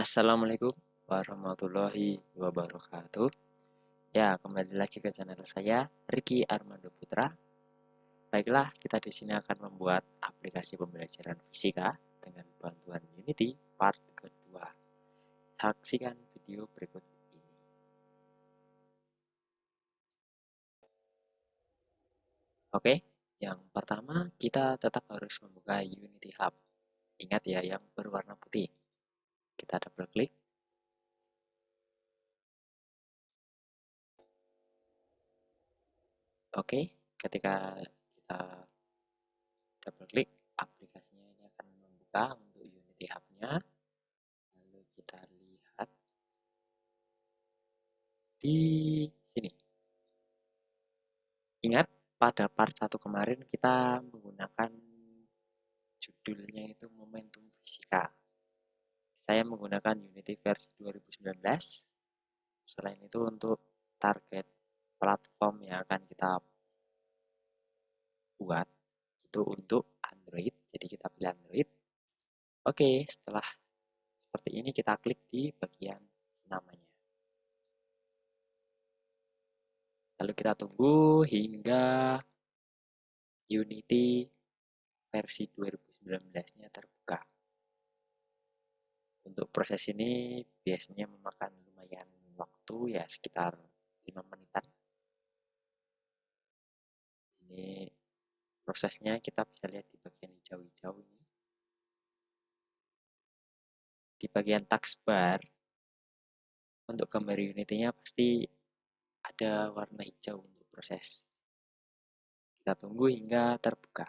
Assalamualaikum warahmatullahi wabarakatuh. Ya, kembali lagi ke channel saya, Ricky Armando Putra. Baiklah, kita di sini akan membuat aplikasi pembelajaran fisika dengan bantuan Unity part kedua. Saksikan video berikut ini. Oke, yang pertama kita tetap harus membuka Unity Hub. Ingat ya, yang berwarna putih. Kita double klik. Oke, ketika kita double klik, aplikasinya ini akan membuka untuk Unity Hub-nya. Lalu kita lihat di sini. Ingat, pada part 1 kemarin kita menggunakan judulnya itu Momentum Fisika. Saya menggunakan Unity versi 2019. Selain itu untuk target platform yang akan kita buat itu untuk Android. Jadi kita pilih Android. Oke, setelah seperti ini kita klik di bagian namanya. Lalu kita tunggu hingga Unity versi 2019-nya terbuka. Untuk proses ini biasanya memakan lumayan waktu, ya sekitar 5 menitan. Ini prosesnya kita bisa lihat di bagian hijau-hijau ini. Di bagian taskbar, untuk gambar Unity-nya pasti ada warna hijau untuk proses. Kita tunggu hingga terbuka.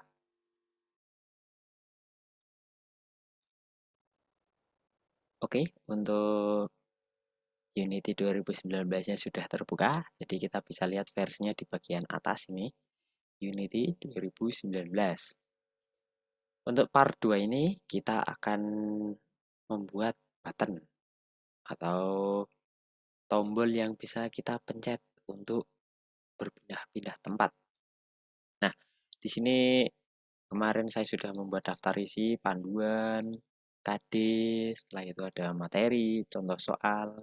Oke, untuk Unity 2019-nya sudah terbuka, jadi kita bisa lihat versinya di bagian atas ini, Unity 2019. Untuk part 2 ini kita akan membuat button atau tombol yang bisa kita pencet untuk berpindah-pindah tempat. Nah, di sini kemarin saya sudah membuat daftar isi, panduan, KD, setelah itu ada materi, contoh soal,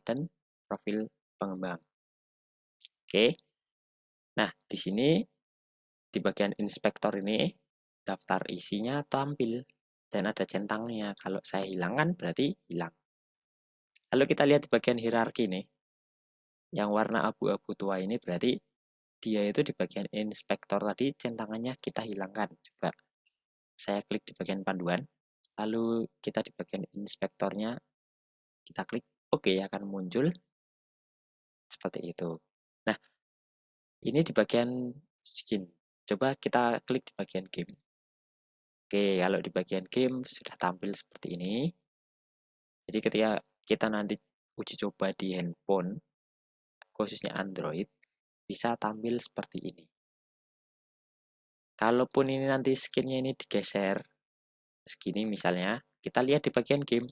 dan profil pengembang. Oke. Nah, di sini di bagian inspektor ini daftar isinya tampil dan ada centangnya. Kalau saya hilangkan berarti hilang. Lalu kita lihat di bagian hierarki nih. Yang warna abu-abu tua ini berarti dia itu di bagian inspektor tadi centangannya kita hilangkan. Coba saya klik di bagian panduan. Lalu kita di bagian inspektornya kita klik oke, akan muncul seperti itu. Nah, ini di bagian skin. Coba kita klik di bagian game. Oke, kalau di bagian game sudah tampil seperti ini. Jadi ketika kita nanti uji coba di handphone, khususnya Android, bisa tampil seperti ini. Kalaupun ini nanti skinnya ini digeser, segini misalnya, kita lihat di bagian game.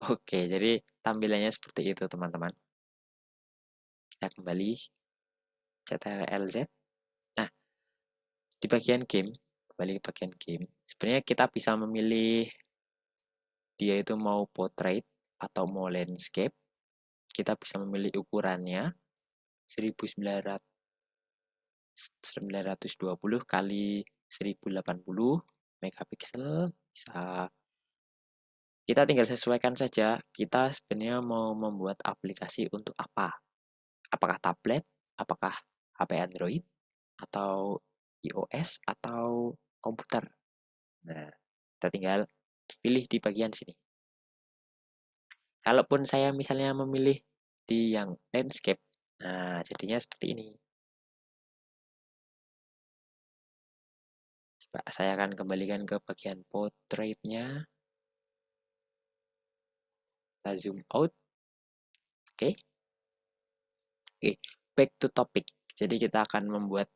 Oke, jadi tampilannya seperti itu teman-teman. Kita kembali CTRL-Z. Nah, di bagian game, kembali ke bagian game, sebenarnya kita bisa memilih dia itu mau portrait atau mau landscape. Kita bisa memilih ukurannya 1920 kali 1080 megapiksel. Bisa kita tinggal sesuaikan saja kita sebenarnya mau membuat aplikasi untuk apa. Apakah tablet, apakah HP Android, atau iOS, atau komputer. Nah, kita tinggal pilih di bagian sini. Kalaupun saya misalnya memilih di yang landscape, nah jadinya seperti ini. Coba saya akan kembalikan ke bagian portrait-nya. Kita zoom out. Oke. Oke, back to topic. Jadi kita akan membuat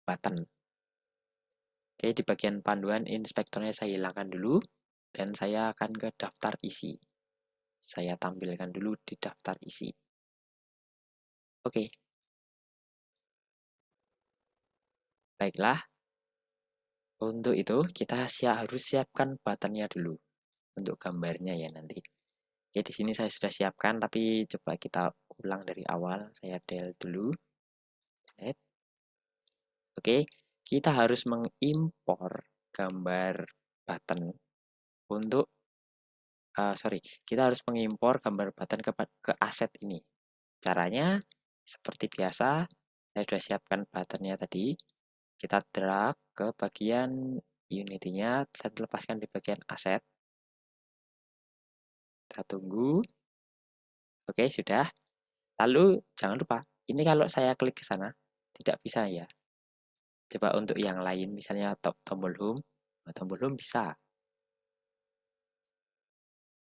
button. Oke, di bagian panduan inspektornya saya hilangkan dulu. Dan saya akan ke daftar isi. Saya tampilkan dulu di daftar isi. Oke. Baiklah. Untuk itu, kita harus siapkan buttonnya dulu. Untuk gambarnya ya nanti. Oke, di sini saya sudah siapkan, tapi coba kita ulang dari awal. Saya del dulu. Oke, kita harus mengimpor gambar button untuk sorry, kita harus mengimpor gambar button ke aset ini. Caranya seperti biasa, saya sudah siapkan buttonnya tadi. Kita drag ke bagian Unity-nya dan lepaskan di bagian aset. Kita tunggu. Oke, sudah. Lalu jangan lupa, ini kalau saya klik ke sana tidak bisa ya. Coba untuk yang lain, misalnya tombol home, tombol home bisa.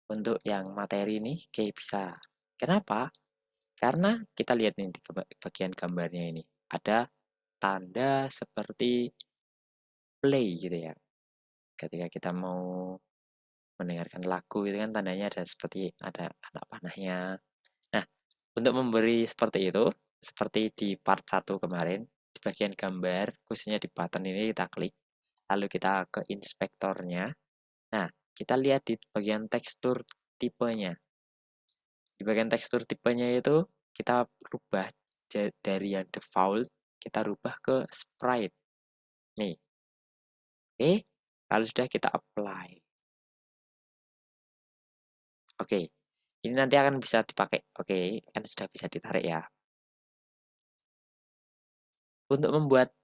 Untuk yang materi ini, oke bisa. Kenapa? Karena kita lihat nih di bagian gambarnya ini, ada tanda seperti play gitu ya. Ketika kita mau mendengarkan lagu itu kan tandanya ada seperti ada anak panahnya. Nah, untuk memberi seperti itu, seperti di part 1 kemarin, di bagian gambar, khususnya di button ini kita klik, lalu kita ke inspektornya. Nah, kita lihat di bagian tekstur tipenya. Di bagian tekstur tipenya itu kita rubah dari yang default, kita rubah ke sprite. Nih, oke. Kalau sudah kita apply. Oke, ini nanti akan bisa dipakai. Oke, kan sudah bisa ditarik ya. Untuk membuat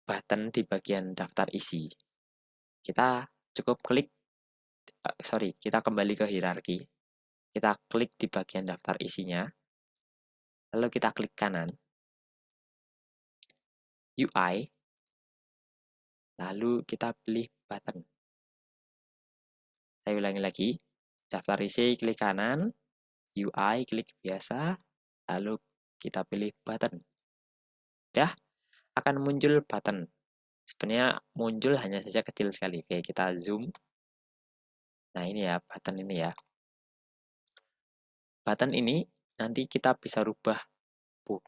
button di bagian daftar isi, kita cukup klik, sorry, kita kembali ke hierarki. Kita klik di bagian daftar isinya, lalu kita klik kanan, UI, lalu kita pilih button. Saya ulangi lagi, daftar isi klik kanan, UI klik biasa, lalu kita pilih button. Dah, akan muncul button. Sebenarnya muncul hanya saja kecil sekali. Oke, kita zoom. Nah, ini ya, button ini ya. Button ini nanti kita bisa rubah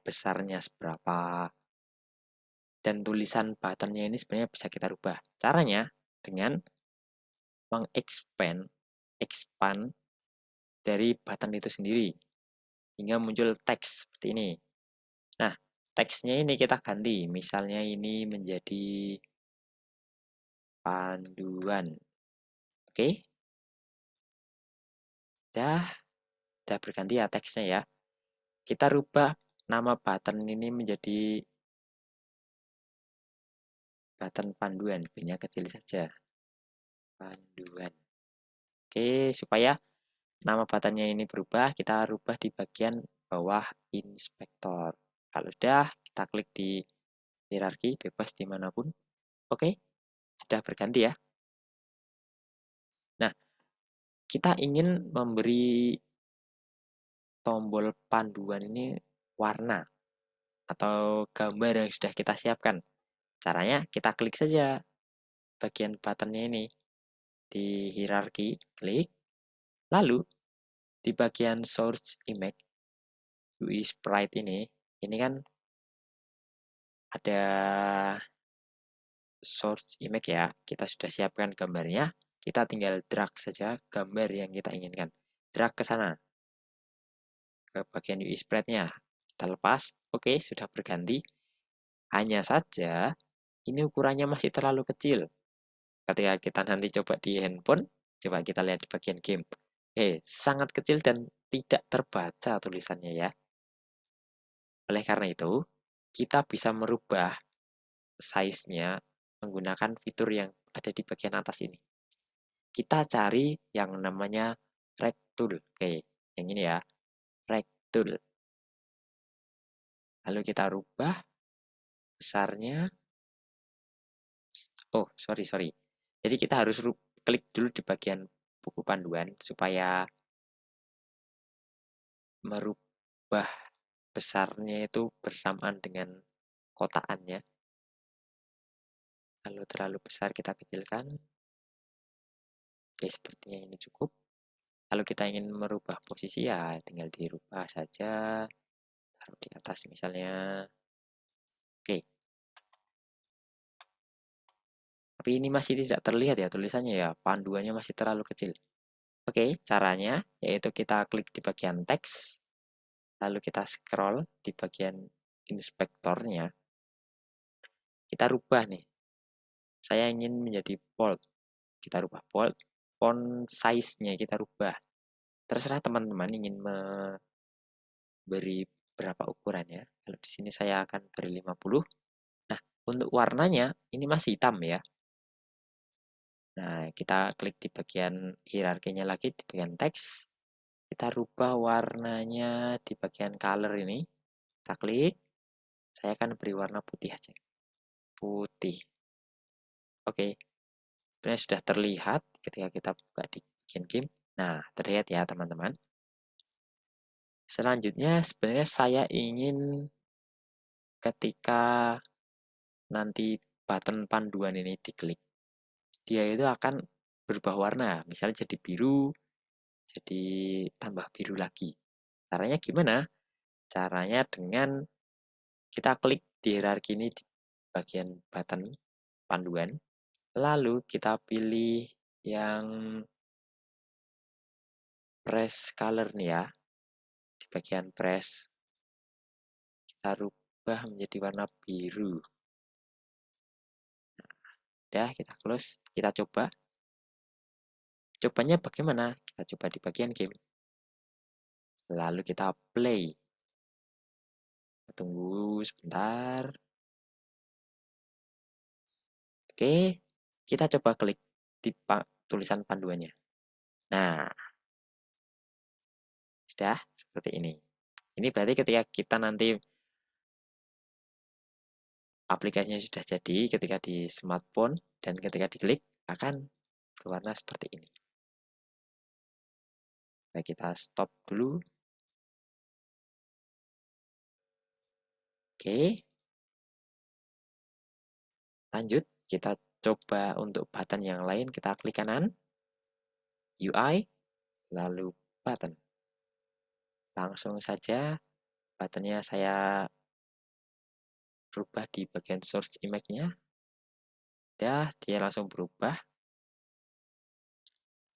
besarnya seberapa. Dan tulisan buttonnya ini sebenarnya bisa kita rubah. Caranya dengan expand dari button itu sendiri. Hingga muncul teks seperti ini. Nah, teksnya ini kita ganti. Misalnya ini menjadi panduan. Oke. Udah berganti ya teksnya ya. Kita rubah nama button ini menjadi button panduan. B-nya kecil saja. Panduan. Oke, supaya nama buttonnya ini berubah, kita rubah di bagian bawah inspektor. Kalau sudah, kita klik di hierarki, bebas dimanapun. Oke, sudah berganti ya. Nah, kita ingin memberi tombol panduan ini warna atau gambar yang sudah kita siapkan. Caranya kita klik saja bagian buttonnya ini di hierarki, klik, lalu di bagian source image UI sprite ini kan ada source image ya, kita sudah siapkan gambarnya, kita tinggal drag saja gambar yang kita inginkan, drag ke sana, ke bagian UI sprite-nya, kita lepas, oke, sudah berganti, hanya saja ini ukurannya masih terlalu kecil, ketika kita nanti coba di handphone, coba kita lihat di bagian game, sangat kecil dan tidak terbaca tulisannya ya. Oleh karena itu, kita bisa merubah size-nya menggunakan fitur yang ada di bagian atas ini. Kita cari yang namanya Rectool. Oke, yang ini ya, Rectool. Lalu kita rubah besarnya. Oh, sorry. Jadi kita harus klik dulu di bagian buku panduan supaya merubah besarnya itu bersamaan dengan kotakannya. Kalau terlalu besar kita kecilkan. Oke, sepertinya ini cukup. Kalau kita ingin merubah posisi ya tinggal dirubah saja. Taruh di atas misalnya. Oke. Tapi ini masih tidak terlihat ya tulisannya ya. Panduannya masih terlalu kecil. Oke, caranya yaitu kita klik di bagian teks, lalu kita scroll di bagian inspektornya. Kita rubah nih. Saya ingin menjadi bold. Kita rubah bold. Font size-nya kita rubah. Terserah teman-teman ingin memberi berapa ukurannya. Kalau di sini saya akan beri 50. Nah, untuk warnanya ini masih hitam ya. Nah, kita klik di bagian hierarkinya lagi, di bagian teks. Kita rubah warnanya di bagian color ini. Kita klik. Saya akan beri warna putih aja. Putih. Oke. Sebenarnya sudah terlihat ketika kita buka di bagian game. Nah, terlihat ya teman-teman. Selanjutnya sebenarnya saya ingin ketika nanti button panduan ini diklik, dia itu akan berubah warna. Misalnya jadi biru, jadi tambah biru lagi. Caranya gimana? Caranya dengan kita klik di hierarki ini di bagian button panduan, lalu kita pilih yang press color nih ya. Di bagian press kita rubah menjadi warna biru. Udah, kita close, kita coba. Cobanya bagaimana? Kita coba di bagian game. Lalu kita play. Tunggu sebentar. Oke, kita coba klik di tulisan panduannya. Nah, sudah seperti ini. Ini berarti ketika kita nanti aplikasinya sudah jadi, ketika di smartphone dan ketika diklik akan berwarna seperti ini. Nah, kita stop dulu. Oke. Lanjut, kita coba untuk button yang lain, kita klik kanan, UI, lalu button. Langsung saja buttonnya saya rubah di bagian source image-nya. Dah, dia langsung berubah.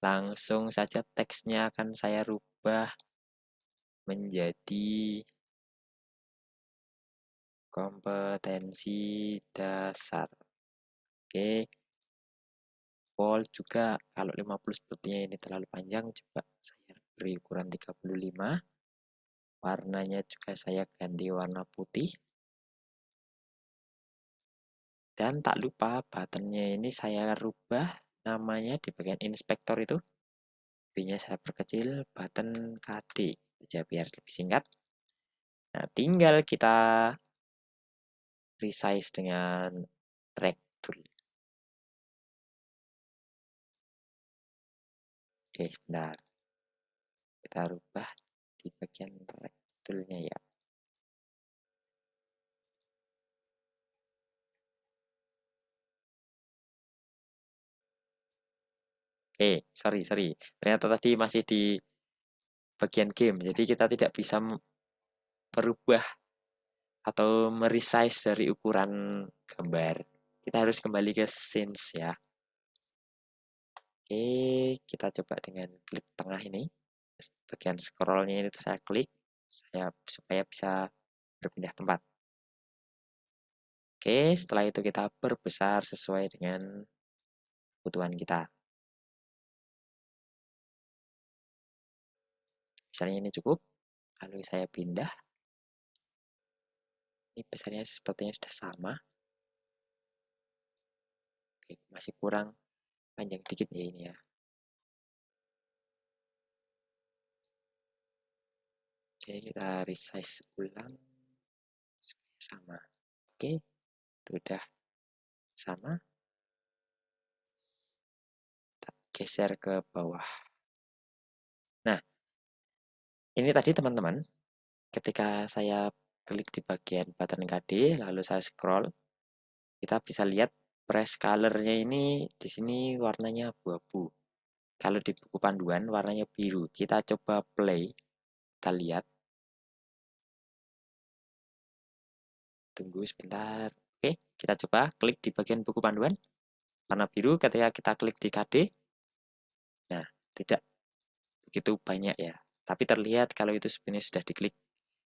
Langsung saja teksnya akan saya rubah menjadi kompetensi dasar. Oke. Bold juga, kalau 50 sepertinya ini terlalu panjang, coba saya beri ukuran 35. Warnanya juga saya ganti warna putih. Dan tak lupa buttonnya ini saya rubah namanya di bagian inspektor itu. B-nya saya perkecil, button KD. Aja biar lebih singkat. Nah, tinggal kita resize dengan rect tool. Oke, sebentar. Kita rubah di bagian rect tool-nya ya. Sorry. Ternyata tadi masih di bagian game. Jadi kita tidak bisa merubah atau meresize dari ukuran gambar. Kita harus kembali ke scenes ya. Oke, kita coba dengan klik tengah ini. Bagian scrollnya itu saya klik supaya bisa berpindah tempat. Oke, setelah itu kita perbesar sesuai dengan kebutuhan kita. Misalnya ini cukup, lalu saya pindah. Ini besarnya sepertinya sudah sama. Oke, masih kurang panjang dikit ya ini ya. Oke, kita resize ulang supaya sama. Oke, itu udah sama. Kita geser ke bawah. Nah, ini tadi teman-teman, ketika saya klik di bagian button KD, lalu saya scroll, kita bisa lihat press color-nya ini di sini warnanya abu-abu. Kalau di buku panduan warnanya biru. Kita coba play, kita lihat. Tunggu sebentar. Oke, kita coba klik di bagian buku panduan. Warna biru ketika kita klik di KD. Nah, tidak. begitu banyak ya. Tapi terlihat kalau itu sebenarnya sudah diklik.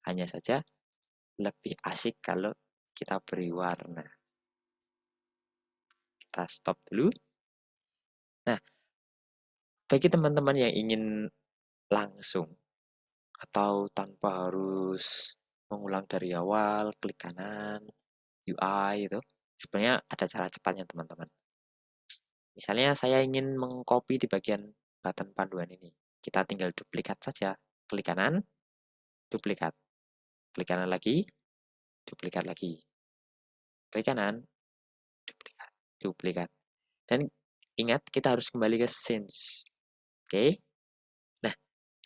Hanya saja lebih asik kalau kita beri warna. Kita stop dulu. Nah, bagi teman-teman yang ingin langsung atau tanpa harus mengulang dari awal, klik kanan, UI itu, sebenarnya ada cara cepatnya teman-teman. Misalnya saya ingin mengcopy di bagian button panduan ini. Kita tinggal duplikat saja. Klik kanan, duplikat. Klik kanan lagi, duplikat lagi. Klik kanan, duplikat, duplikat. Dan ingat kita harus kembali ke scenes. Oke. Nah,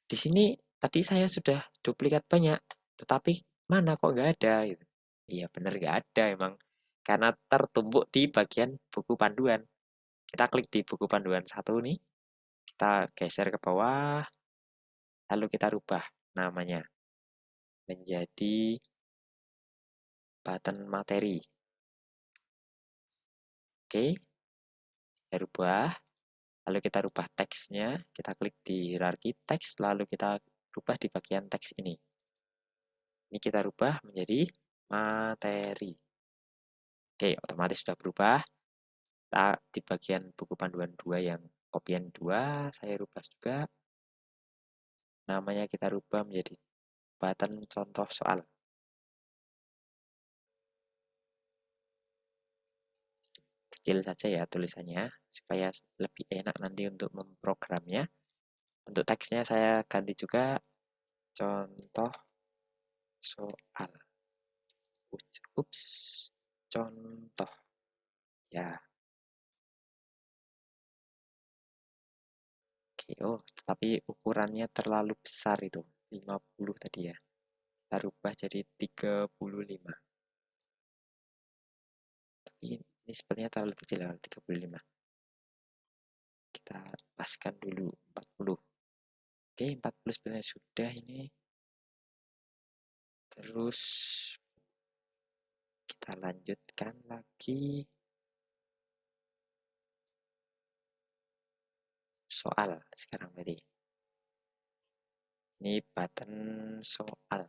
di sini tadi saya sudah duplikat banyak, tetapi mana kok nggak ada gitu. Iya benar nggak ada emang. Karena tertumpuk di bagian buku panduan. Kita klik di buku panduan satu nih. Kita geser ke bawah. Lalu kita rubah namanya menjadi button materi. Oke, kita rubah. Lalu kita rubah teksnya. Kita klik di hierarki teks. Lalu kita rubah di bagian teks ini. Ini kita rubah menjadi materi. Oke, otomatis sudah berubah. Di bagian buku panduan 2 yang kopian 2, saya rubah juga. Namanya kita rubah menjadi button contoh soal. Kecil saja ya tulisannya, supaya lebih enak nanti untuk memprogramnya. Untuk teksnya saya ganti juga contoh soal. Ups, contoh. Ya, oke. Oh, tetapi ukurannya terlalu besar itu. 50 tadi ya. Kita rubah jadi 35. Tapi ini sepertinya terlalu kecil ya, 35. Kita paskan dulu 40. Oke, 40 sebenarnya sudah ini. Terus kita lanjutkan lagi soal sekarang berarti. Ini button soal.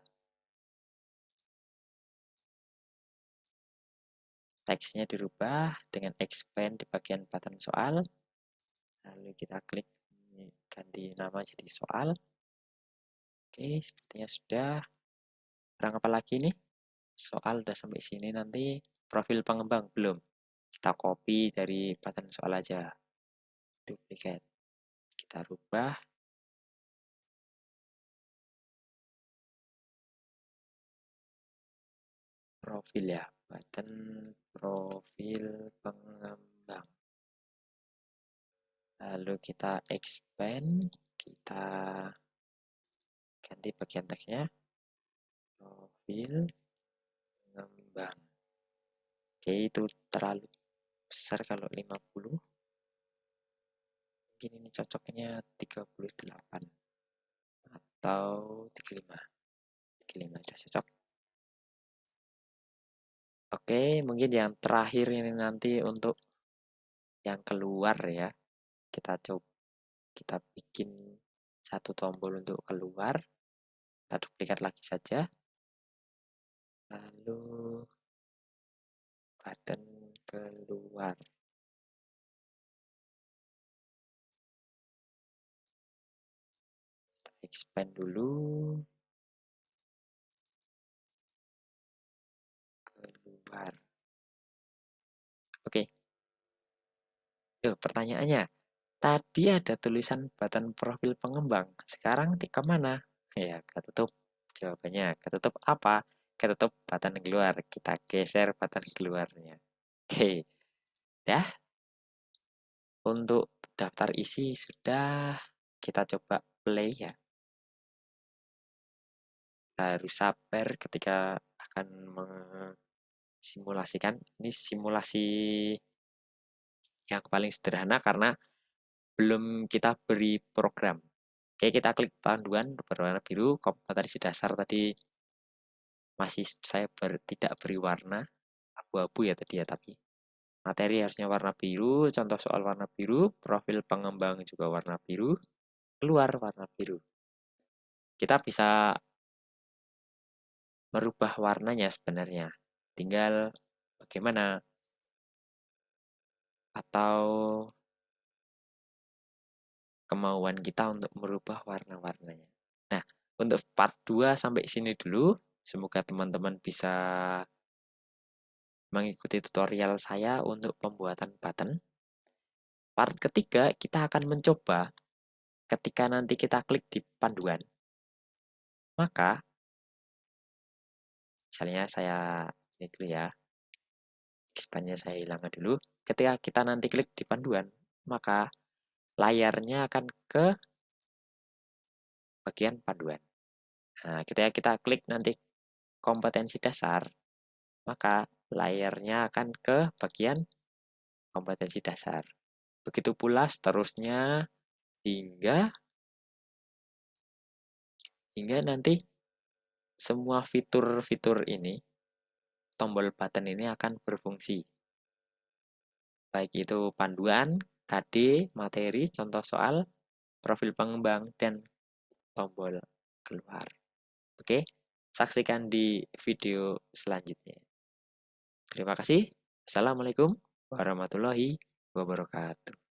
Teksnya dirubah dengan expand di bagian button soal. Lalu kita klik ganti nama jadi soal. Oke, sepertinya sudah. Kurang apa lagi nih? Soal udah sampai sini, nanti profil pengembang belum. Kita copy dari button soal aja. Duplicate. Kita rubah. Profil ya. Button profil pengembang. Lalu kita expand. Kita ganti bagian teksnya. Profil pengembang. Oke, itu terlalu besar kalau 50. Mungkin ini cocoknya 38 atau 35. 35 sudah cocok. Oke, mungkin yang terakhir ini nanti untuk yang keluar ya. Kita bikin satu tombol untuk keluar. Kita duplikat lagi saja. Lalu button keluar. Kita expand dulu. Keluar. Oke. Pertanyaannya. Tadi ada tulisan button profil pengembang. Sekarang ke mana? Ya, ketutup. Jawabannya, ketutup apa? Ketutup button keluar. Kita geser button keluarnya. Oke. Ya. Untuk daftar isi sudah. Kita coba play ya. Kita harus sabar ketika akan simulasikan. Ini simulasi yang paling sederhana karena belum kita beri program. Oke, kita klik panduan berwarna biru. Komputasi dasar tadi masih saya tidak beri warna. Abu-abu ya tadi ya, tapi materi harusnya warna biru. Contoh soal warna biru. Profil pengembang juga warna biru. keluar warna biru. Kita bisa merubah warnanya sebenarnya. Tinggal bagaimana atau kemauan kita untuk merubah warna-warnanya. Nah, untuk part 2 sampai sini dulu. Semoga teman-teman bisa mengikuti tutorial saya untuk pembuatan button. Part ketiga, kita akan mencoba ketika nanti kita klik di panduan. Maka, misalnya saya ini dulu ya, expandnya saya hilangkan dulu. Ketika kita nanti klik di panduan, maka layarnya akan ke bagian panduan. Nah, ketika kita klik nanti kompetensi dasar, maka layarnya akan ke bagian kompetensi dasar. Begitu pula seterusnya hingga nanti semua fitur-fitur ini, tombol button ini akan berfungsi. Baik itu panduan, KD, materi, contoh soal, profil pengembang, dan tombol keluar. Oke, saksikan di video selanjutnya. Terima kasih. Assalamualaikum warahmatullahi wabarakatuh.